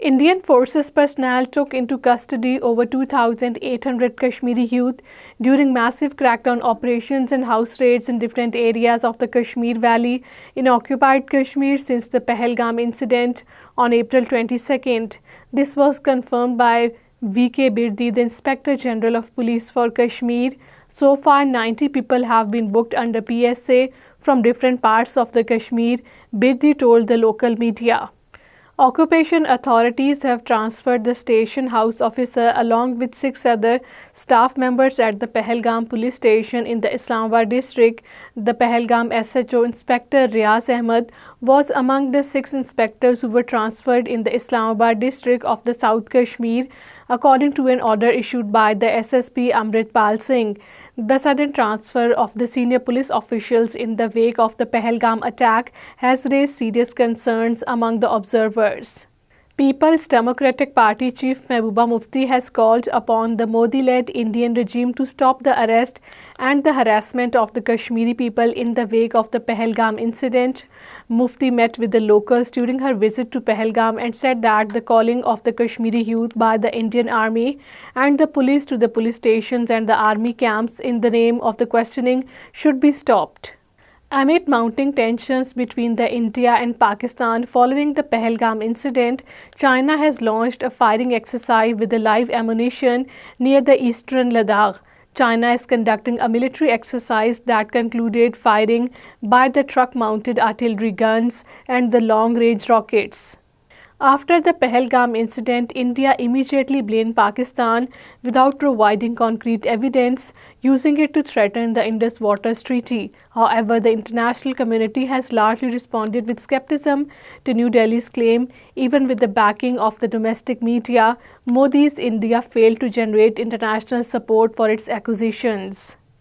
Indian forces personnel took into custody over 2,800 Kashmiri youth during massive crackdown operations and house raids in different areas of the Kashmir Valley in occupied Kashmir since the Pahalgam incident on April 22nd. This was confirmed by V.K. Birdi, the Inspector General of Police for Kashmir. So far, 90 people have been booked under PSA from different parts of the Kashmir, Birdi told the local media. Occupation authorities have transferred the station house officer along with 6 other staff members at the Pahalgam police station in the Islamabad district. The Pahalgam SHO Inspector Riaz Ahmed was among the 6 inspectors who were transferred in the Islamabad district of the South Kashmir, according to an order issued by the SSP Amritpal Singh. The sudden transfer of the senior police officials in the wake of the Pahalgam attack has raised serious concerns among the observers. People's Democratic Party Chief Mehbooba Mufti has called upon the Modi-led Indian regime to stop the arrest and the harassment of the Kashmiri people in the wake of the Pahalgam incident. Mufti met with the locals during her visit to Pahalgam and said that the calling of the Kashmiri youth by the Indian Army and the police to the police stations and the army camps in the name of the questioning should be stopped. Amid mounting tensions between India and Pakistan following the Pahalgam incident, China has launched a firing exercise with live ammunition near the eastern Ladakh. China is conducting a military exercise that concluded firing by the truck-mounted artillery guns and the long-range rockets. After the Pahalgam incident, India immediately blamed Pakistan without providing concrete evidence, using it to threaten the Indus Waters Treaty. However, the international community has largely responded with skepticism to New Delhi's claim. Even with the backing of the domestic media, Modi's India failed to generate international support for its accusations.